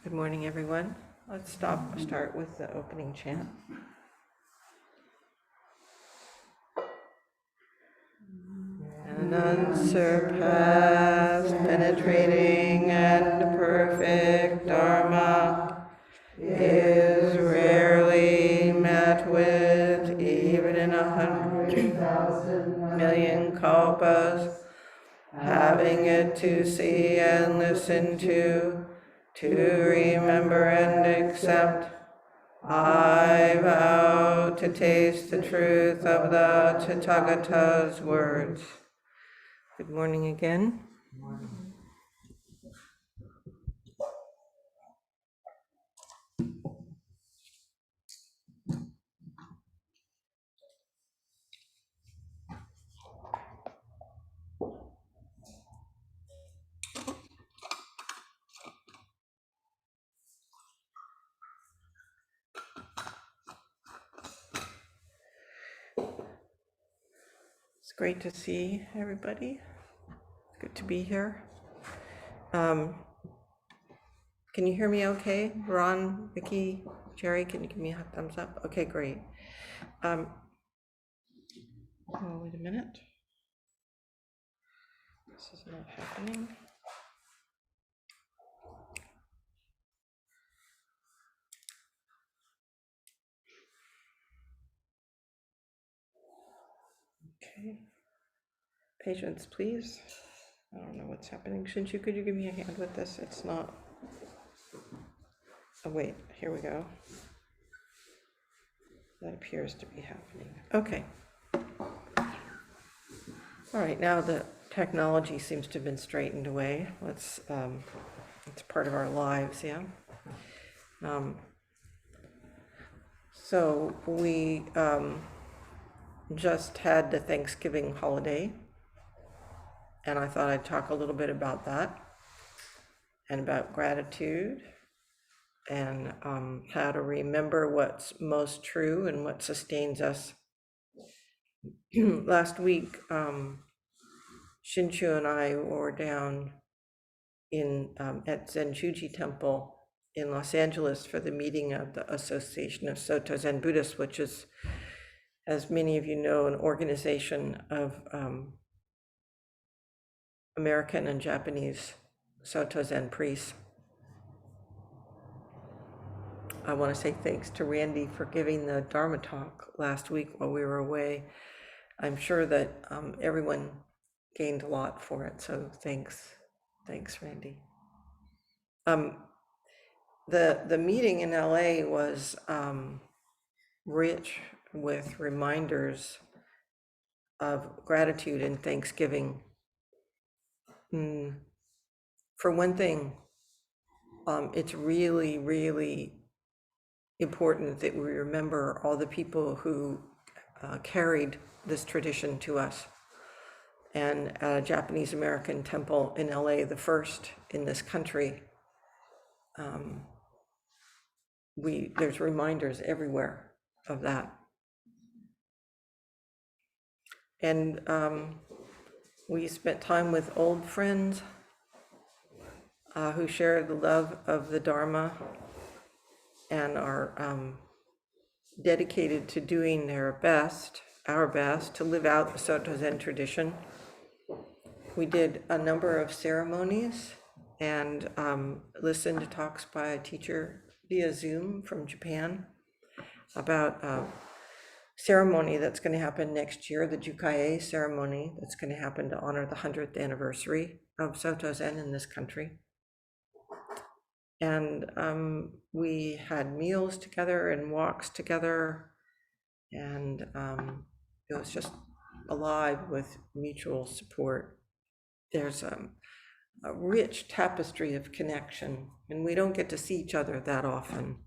Good morning, everyone. Let's start with the opening chant. An unsurpassed, penetrating, and perfect Dharma is rarely met with, even in 100,000,000,000 kalpas. Having it to see and listen to remember and accept, I vow to taste the truth of the Tathagata's words. Good morning again. Good morning. It's great to see everybody. Good to be here. Can you hear me okay? Ron, Vicky, Jerry, can you give me a thumbs up? Okay, great. Oh, wait a minute. This is not happening. Okay. Patience, please. I don't know what's happening. Zenshuji, could you give me a hand with this? It's not. Oh, wait, here we go. That appears to be happening. Okay. All right, now the technology seems to have been straightened away. It's part of our lives, yeah. So we just had the Thanksgiving holiday, and I thought I'd talk a little bit about that and about gratitude and how to remember what's most true and what sustains us. Last week, Shinshu and I were down at Zenshuji Temple in Los Angeles for the meeting of the Association of Soto Zen Buddhists, which is, as many of you know, an organization of American and Japanese Soto Zen priests. I want to say thanks to Randy for giving the Dharma talk last week while we were away. I'm sure that everyone gained a lot for it, so thanks, Randy. The meeting in LA was rich with reminders of gratitude and thanksgiving. For one thing, it's really, really important that we remember all the people who carried this tradition to us. And at a Japanese American temple in LA, the first in this country, there's reminders everywhere of that. And we spent time with old friends who shared the love of the Dharma and are dedicated to doing our best to live out the Soto Zen tradition. We did a number of ceremonies and listened to talks by a teacher via Zoom from Japan about a ceremony that's going to happen next year, the Jukai ceremony that's going to happen to honor the 100th anniversary of Soto Zen in this country. And we had meals together and walks together, and it was just alive with mutual support. There's a rich tapestry of connection, and we don't get to see each other that often.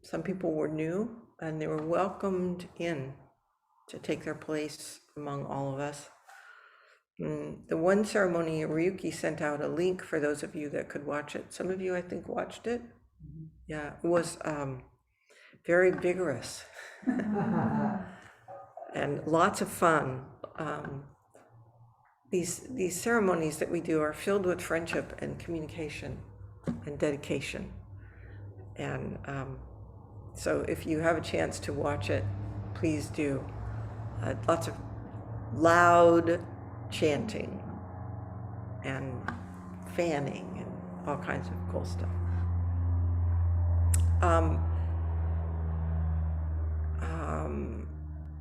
Some people were new, and they were welcomed in to take their place among all of us. The one ceremony, Ryuki sent out a link for those of you that could watch it. Some of you, I think, watched it. Yeah, it was very vigorous and lots of fun. these ceremonies that we do are filled with friendship and communication and dedication. And so if you have a chance to watch it, please do. Lots of loud chanting and fanning and all kinds of cool stuff.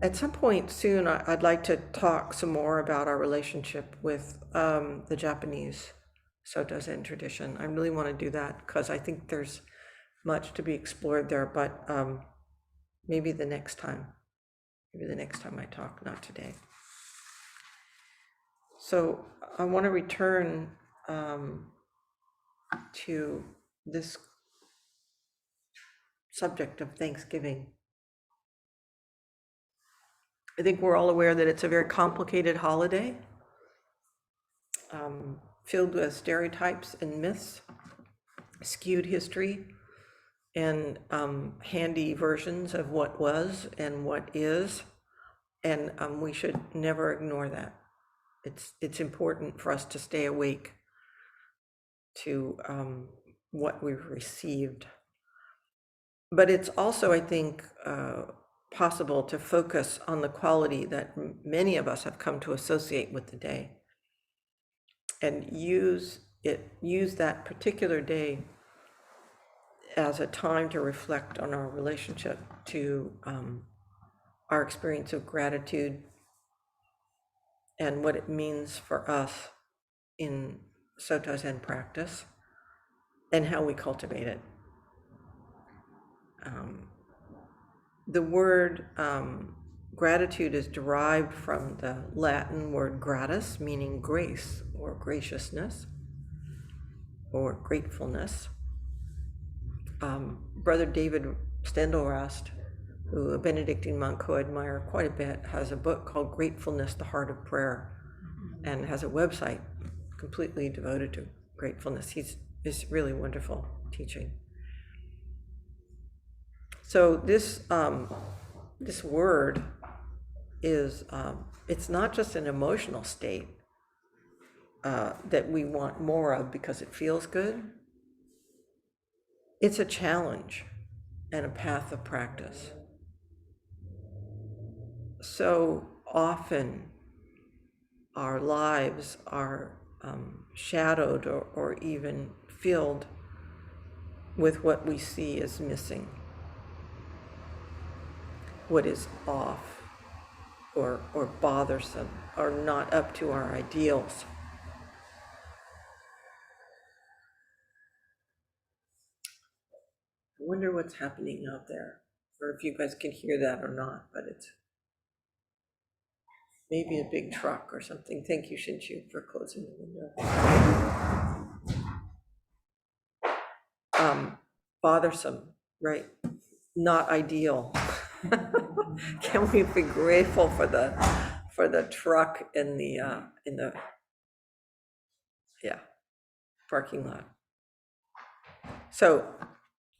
At some point soon, I'd like to talk some more about our relationship with the Japanese Soto Zen tradition. I really want to do that because I think there's much to be explored there, but maybe the next time. Maybe the next time I talk, not today. So I want to return to this subject of Thanksgiving. I think we're all aware that it's a very complicated holiday, filled with stereotypes and myths, skewed history, and handy versions of what was and what is, and we should never ignore that. It's important for us to stay awake to what we've received. But it's also, I think, possible to focus on the quality that many of us have come to associate with the day, and use that particular day as a time to reflect on our relationship to our experience of gratitude and what it means for us in Soto Zen practice and how we cultivate it. The word gratitude is derived from the Latin word gratus, meaning grace or graciousness or gratefulness. Brother David Stendelrast, who a Benedictine monk who I admire quite a bit, has a book called Gratefulness, the Heart of Prayer, and has a website completely devoted to gratefulness. It's really wonderful teaching. So this word is, it's not just an emotional state that we want more of because it feels good. It's a challenge and a path of practice. So often our lives are shadowed or even filled with what we see as missing, what is off or bothersome or not up to our ideals. I wonder what's happening out there, or if you guys can hear that or not, but it's maybe a big truck or something. Thank you, Shinshu, for closing the window. Bothersome, right? Not ideal. Can we be grateful for the truck in the parking lot? So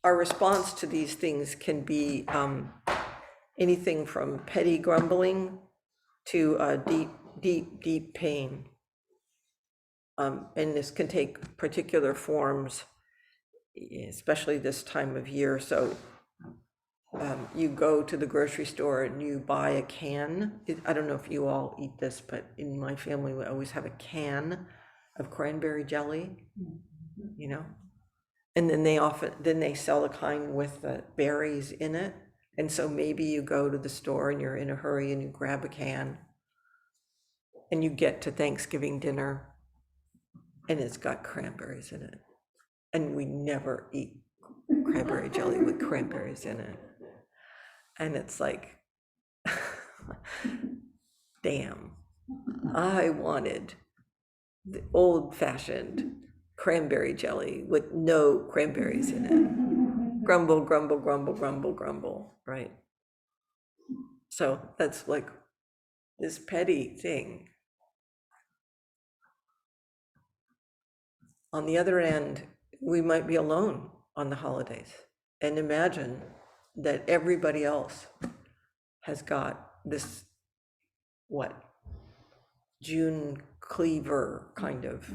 our response to these things can be anything from petty grumbling to deep pain. And this can take particular forms, especially this time of year. So you go to the grocery store and you buy a can. I don't know if you all eat this, but in my family, we always have a can of cranberry jelly, you know? And then they sell the kind with the berries in it. And so maybe you go to the store and you're in a hurry and you grab a can and you get to Thanksgiving dinner and it's got cranberries in it. And we never eat cranberry jelly with cranberries in it. And it's like, damn, I wanted the old-fashioned cranberry jelly with no cranberries in it. Grumble, grumble, grumble, grumble, grumble, right? So that's like this petty thing. On the other end, we might be alone on the holidays and imagine that everybody else has got this, June Cleaver kind of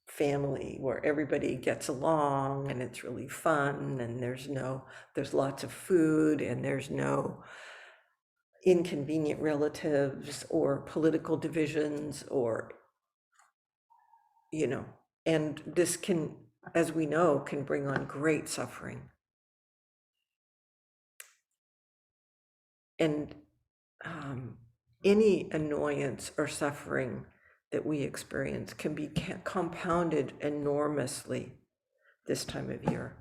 family where everybody gets along and it's really fun and there's lots of food and there's no inconvenient relatives or political divisions or, and this can, as we know, can bring on great suffering. And any annoyance or suffering that we experience can be compounded enormously this time of year.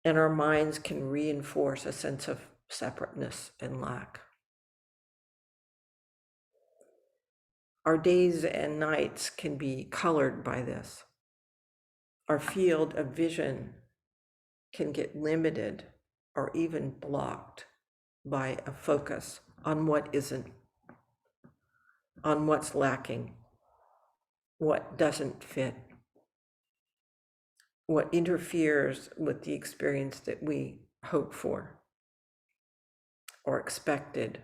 And our minds can reinforce a sense of separateness and lack. Our days and nights can be colored by this. Our field of vision can get limited or even blocked by a focus on what isn't, on what's lacking, what doesn't fit, what interferes with the experience that we hope for or expected.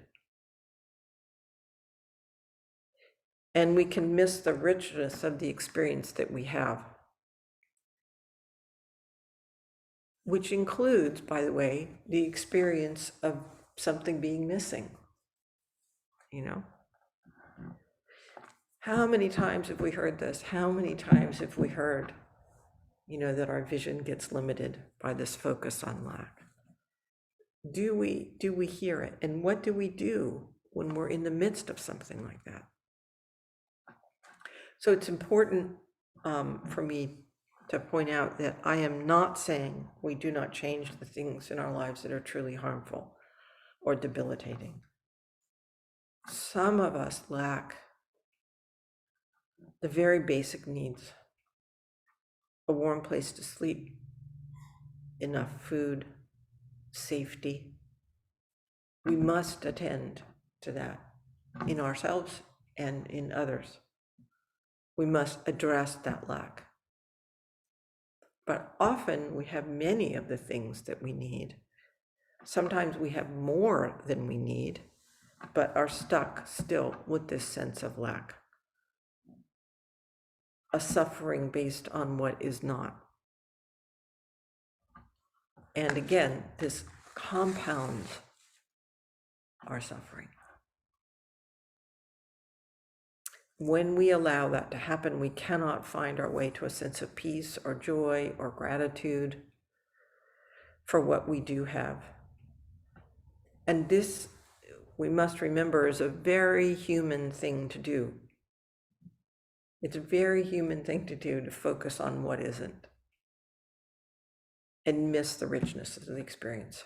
And we can miss the richness of the experience that we have, which includes, by the way, the experience of something being missing. How many times have we heard this? How many times have we heard, that our vision gets limited by this focus on lack? Do we hear it? And what do we do when we're in the midst of something like that? So it's important for me to point out that I am not saying we do not change the things in our lives that are truly harmful or debilitating. Some of us lack the very basic needs: a warm place to sleep, enough food, safety. We must attend to that in ourselves and in others. We must address that lack. But often we have many of the things that we need. Sometimes we have more than we need, but are stuck still with this sense of lack, a suffering based on what is not. And again, this compounds our suffering. When we allow that to happen, we cannot find our way to a sense of peace or joy or gratitude for what we do have. And this, we must remember, is a very human thing to do. It's a very human thing to do, to focus on what isn't and miss the richness of the experience.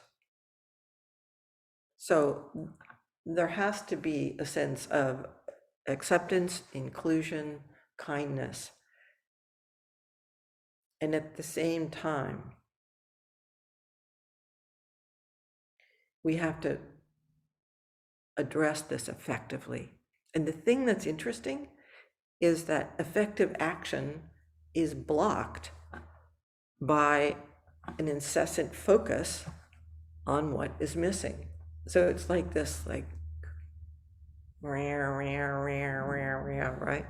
So there has to be a sense of acceptance, inclusion, kindness. And at the same time, we have to address this effectively. And the thing that's interesting is that effective action is blocked by an incessant focus on what is missing. So it's like this, like, right?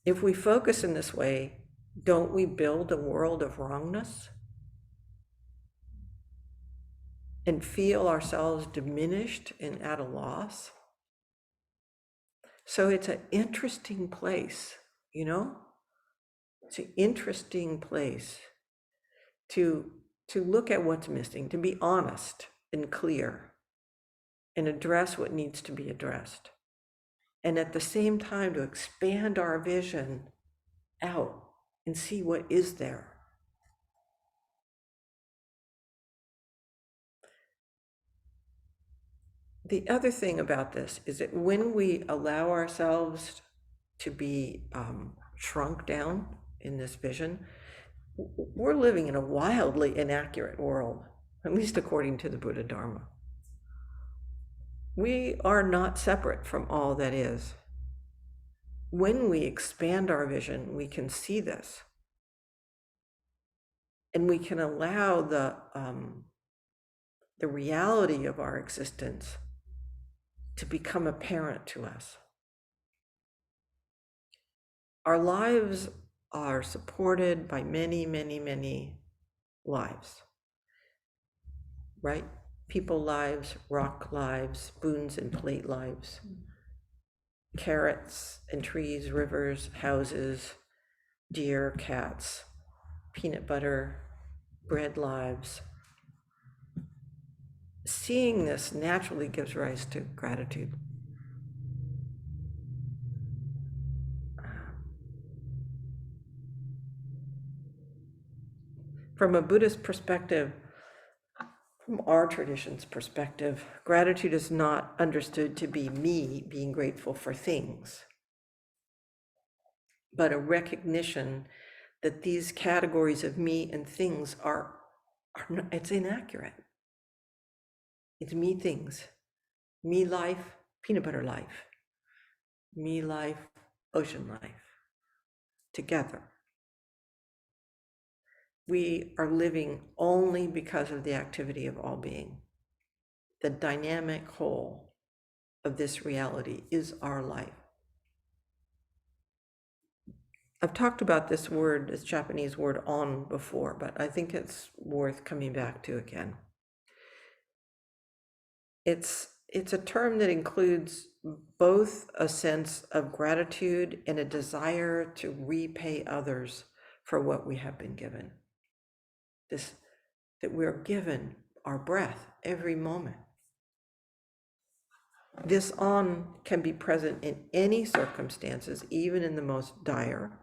If we focus in this way, don't we build a world of wrongness and feel ourselves diminished and at a loss? So it's an interesting place, It's an interesting place to look at what's missing, to be honest and clear and address what needs to be addressed. And at the same time, to expand our vision out and see what is there. The other thing about this is that when we allow ourselves to be shrunk down in this vision, we're living in a wildly inaccurate world, at least according to the Buddha Dharma. We are not separate from all that is. When we expand our vision, we can see this. And we can allow the reality of our existence to become apparent to us. Our lives are supported by many, many, many lives, right? People lives, rock lives, spoons and plate lives, carrots and trees, rivers, houses, deer, cats, peanut butter, bread lives. Seeing this naturally gives rise to gratitude. From a Buddhist perspective, from our tradition's perspective, gratitude is not understood to be me being grateful for things, but a recognition that these categories of me and things are not, it's inaccurate. It's me things, me life, peanut butter life, me life, ocean life, together. We are living only because of the activity of all being. The dynamic whole of this reality is our life. I've talked about this word, this Japanese word on before, but I think it's worth coming back to again. It's a term that includes both a sense of gratitude and a desire to repay others for what we have been given. This, that we're given our breath every moment. This on can be present in any circumstances, even in the most dire.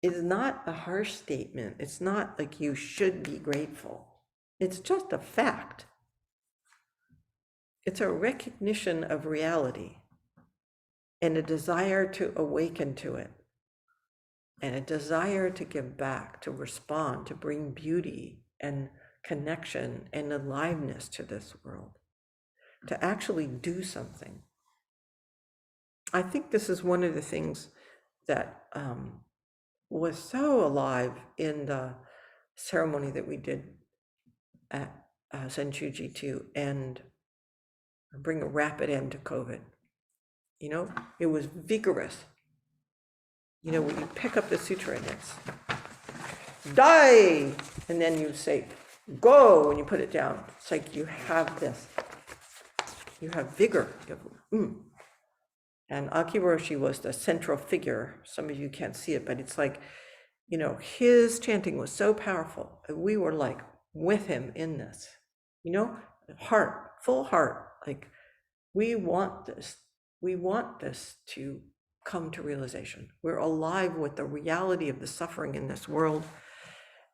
It is not a harsh statement. It's not like you should be grateful. It's just a fact. It's a recognition of reality and a desire to awaken to it and a desire to give back, to respond, to bring beauty and connection and aliveness to this world, to actually do something. I think this is one of the things that was so alive in the ceremony that we did at Zenshuji to end, bring a rapid end to COVID. You know, it was vigorous. You know, when you pick up the sutra and it's die, and then you say go, and you put it down. It's like you have this, you have vigor. You have, And Akiroshi was the central figure. Some of you can't see it, but it's like, you know, his chanting was so powerful. We were like with him in this, you know, heart, full heart. Like, we want this to come to realization. We're alive with the reality of the suffering in this world.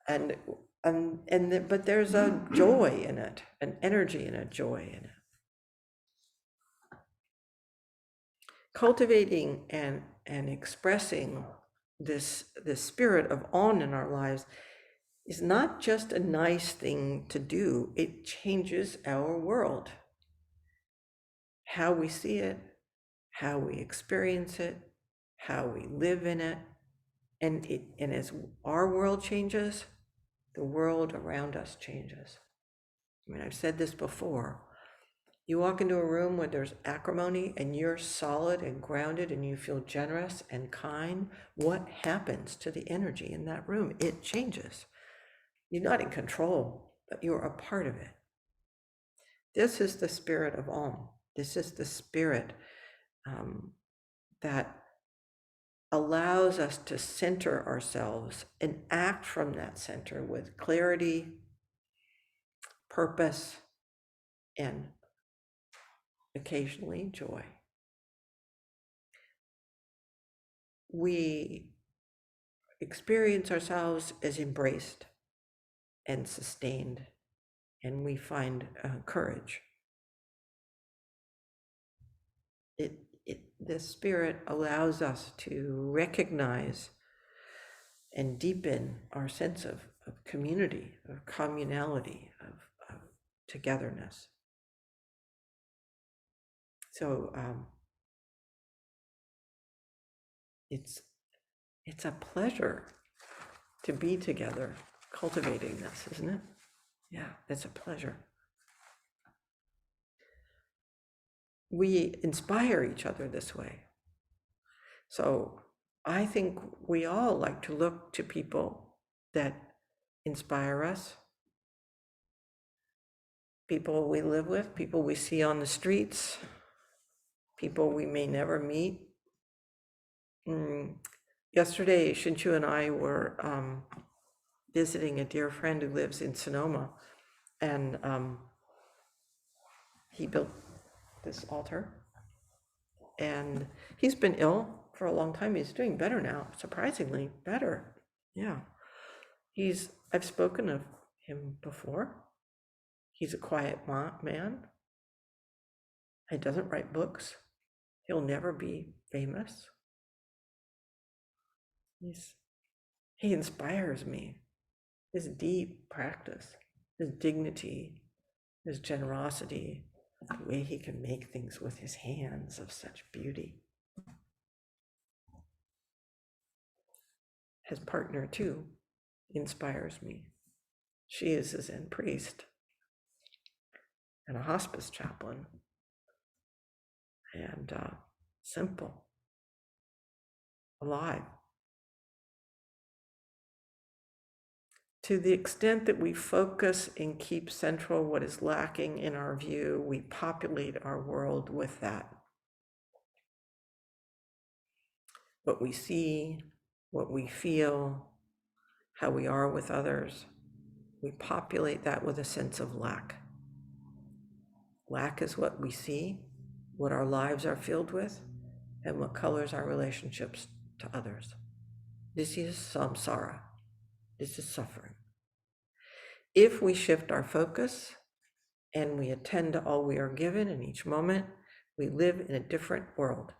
But there's a joy in it, an energy and a joy in it. Cultivating and expressing this spirit of on in our lives is not just a nice thing to do. It changes our world, how we see it, how we experience it, how we live in it, and as our world changes, the world around us changes. I mean, I've said this before. You walk into a room where there's acrimony and you're solid and grounded and you feel generous and kind, what happens to the energy in that room? It changes. You're not in control, but you're a part of it. This is the spirit of Om. This is the spirit that allows us to center ourselves and act from that center with clarity, purpose, and occasionally joy. We experience ourselves as embraced and sustained, and we find courage. This spirit allows us to recognize and deepen our sense of community, of communality, of togetherness. So it's a pleasure to be together cultivating this, isn't it? Yeah, it's a pleasure. we inspire each other this way. So I think we all like to look to people that inspire us, people we live with, people we see on the streets, people we may never meet. Yesterday, Shinchu and I were visiting a dear friend who lives in Sonoma, and he built this altar, and he's been ill for a long time. He's doing better now, surprisingly better. Yeah, I've spoken of him before. He's a quiet man. He doesn't write books. He'll never be famous. He inspires me. His deep practice, his dignity, his generosity, the way he can make things with his hands of such beauty. His partner, too, inspires me. She is a Zen priest and a hospice chaplain, and simple, alive. To the extent that we focus and keep central what is lacking in our view, we populate our world with that. What we see, what we feel, how we are with others, we populate that with a sense of lack. Lack is what we see, what our lives are filled with, and what colors our relationships to others. This is samsara. This is suffering. If we shift our focus and we attend to all we are given in each moment, we live in a different world,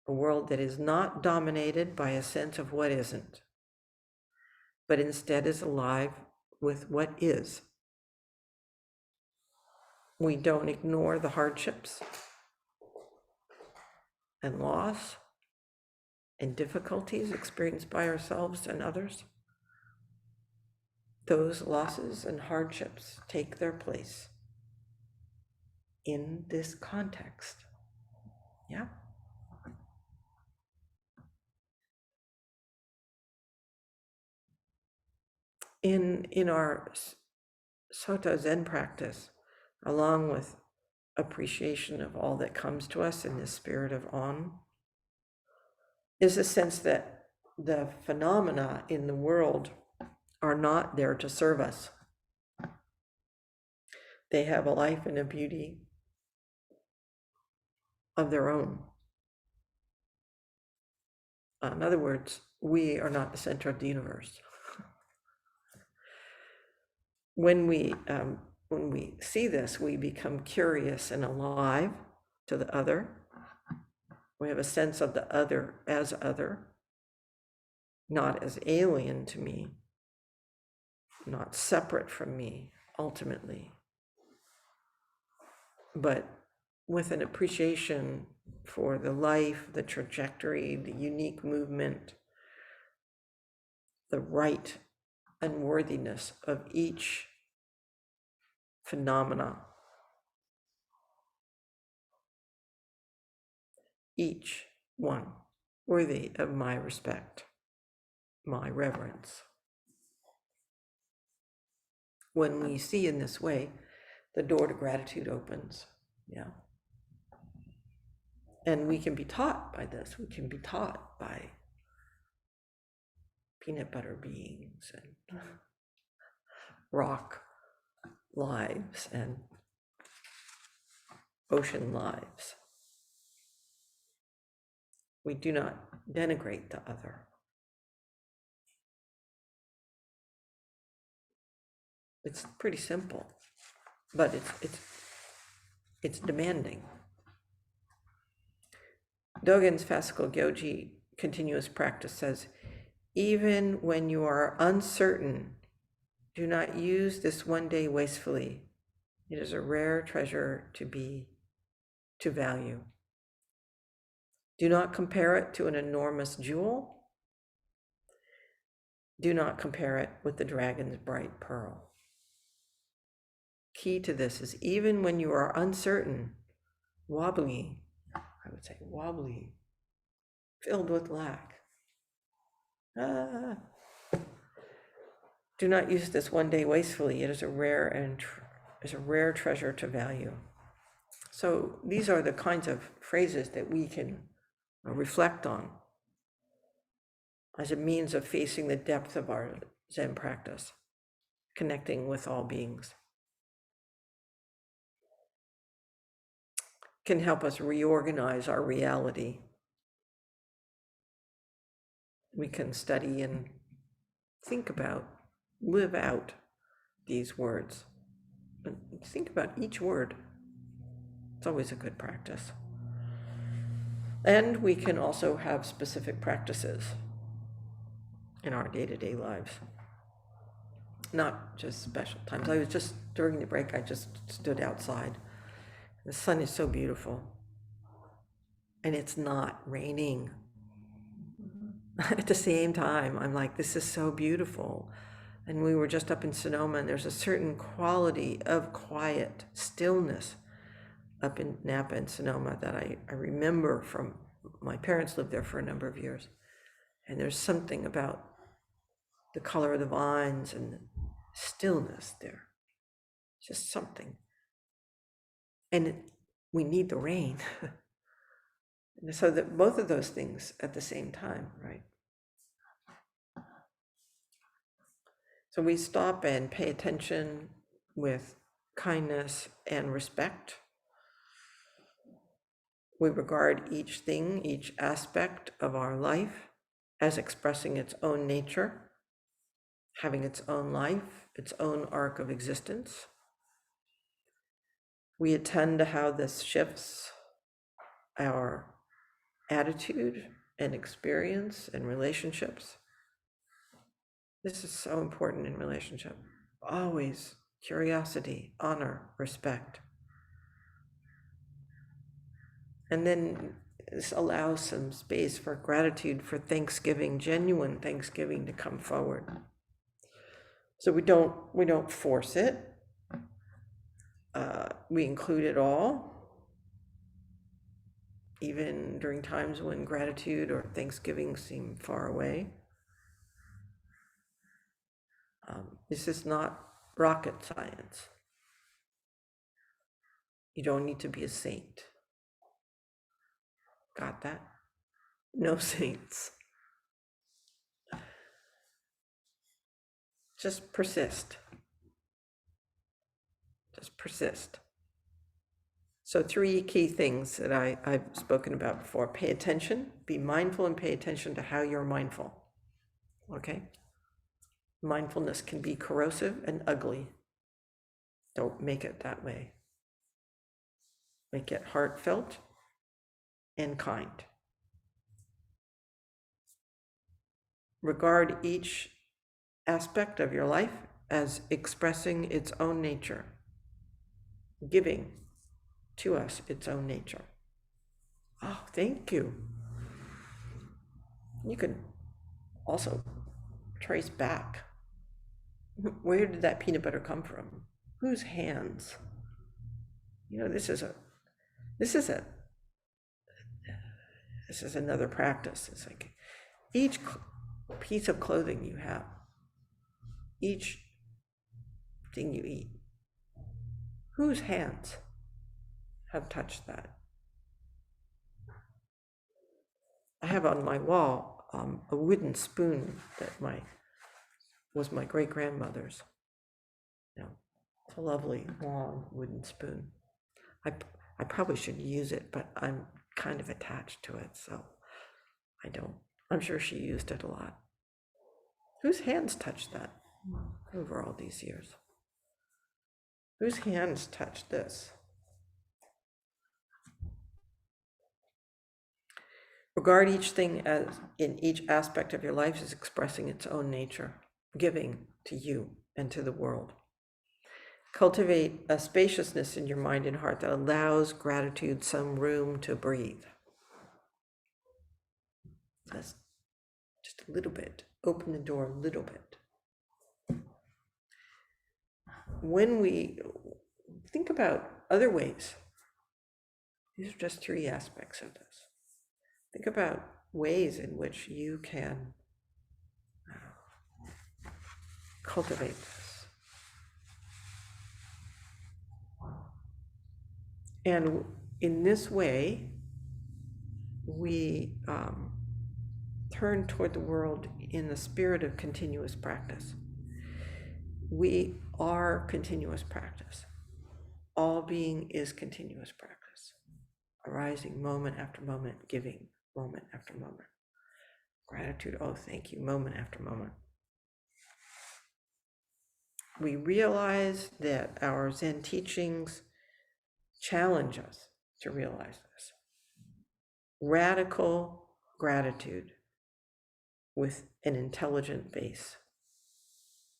a world that is not dominated by a sense of what isn't, but instead is alive with what is. We don't ignore the hardships and loss and difficulties experienced by ourselves and others. Those losses and hardships take their place in this context. Yeah. In our Sota Zen practice, along with appreciation of all that comes to us in this spirit of on, is a sense that the phenomena in the world are not there to serve us. They have a life and a beauty of their own. In other words, we are not the center of the universe. When we see this, we become curious and alive to the other. We have a sense of the other, not as alien to me, not separate from me, ultimately, but with an appreciation for the life, the trajectory, the unique movement, the right and worthiness of each phenomena, each one worthy of my respect, my reverence. When we see in this way, the door to gratitude opens. Yeah. And we can be taught by this. We can be taught by peanut butter beings and rock lives and ocean lives. We do not denigrate the other. It's pretty simple, but it's demanding. Dogen's Fascicle Gyoji continuous practice says, even when you are uncertain, do not use this one day wastefully. It is a rare treasure to value. Do not compare it to an enormous jewel. Do not compare it with the dragon's bright pearl. Key to this is even when you are uncertain, wobbly, I would say wobbly, filled with lack. Do not use this one day wastefully. It is a rare treasure to value. So these are the kinds of phrases that we can reflect on as a means of facing the depth of our Zen practice, connecting with all beings. Can help us reorganize our reality. We can study and think about, live out these words. And think about each word. It's always a good practice. And we can also have specific practices in our day-to-day lives, not just special times. I was just, during the break, I just stood outside. The sun is so beautiful. And it's not raining. At the same time, I'm like, this is so beautiful. And we were just up in Sonoma, and there's a certain quality of quiet stillness up in Napa and Sonoma that I remember from, my parents lived there for a number of years. And there's something about the color of the vines and the stillness there. Just something. And we need the rain. So that both of those things at the same time, right? So we stop and pay attention with kindness and respect. We regard each thing, each aspect of our life as expressing its own nature, having its own life, its own arc of existence. We attend to how this shifts our attitude and experience and relationships. This is so important in relationship. Always curiosity, honor, respect. And then this allows some space for gratitude, for thanksgiving, genuine thanksgiving to come forward. So we don't force it. We include it all, even during times when gratitude or thanksgiving seem far away. This is not rocket science. You don't need to be a saint. Got that? No saints. Just persist. Just persist. So 3 key things that I've spoken about before. Pay attention, be mindful, and pay attention to how you're mindful. Okay? Mindfulness can be corrosive and ugly. Don't make it that way. Make it heartfelt and kind. Regard each aspect of your life as expressing its own nature, giving to us its own nature. Oh, thank you. You can also trace back. Where did that peanut butter come from? Whose hands? You know, this is another practice. It's like each piece of clothing you have, each thing you eat, whose hands have touched that? I have on my wall a wooden spoon that was my great-grandmother's. You know, it's a lovely long wooden spoon. I probably should use it, but I'm kind of attached to it, so I don't. I'm sure she used it a lot. Whose hands touched that over all these years? Whose hands touched this? Regard each thing as in each aspect of your life as expressing its own nature, giving to you and to the world. Cultivate a spaciousness in your mind and heart that allows gratitude some room to breathe. That's just a little bit. Open the door a little bit. When we think about other ways These are just three aspects of this. Think about ways in which you can cultivate this. And in this way, we turn toward the world in the spirit of continuous practice. We are continuous practice. All being is continuous practice, arising moment after moment, giving moment after moment. Gratitude, oh, thank you, moment after moment. We realize that our Zen teachings challenge us to realize this. Radical gratitude with an intelligent base.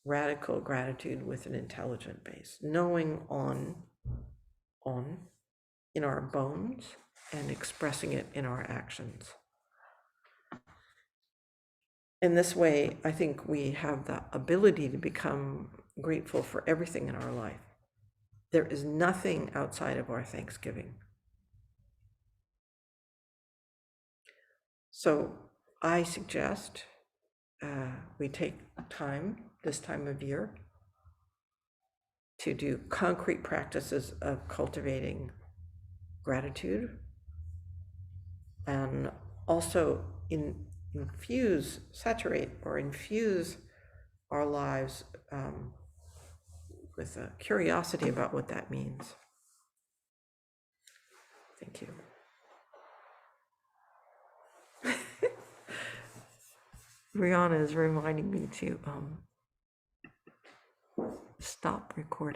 Radical gratitude with an intelligent base. Knowing on in our bones and expressing it in our actions. In this way, I think we have the ability to become grateful for everything in our life. There is nothing outside of our thanksgiving. So I suggest we take time, this time of year, to do concrete practices of cultivating gratitude, and also infuse our lives with a curiosity about what that means. Thank you. Rihanna is reminding me to stop recording.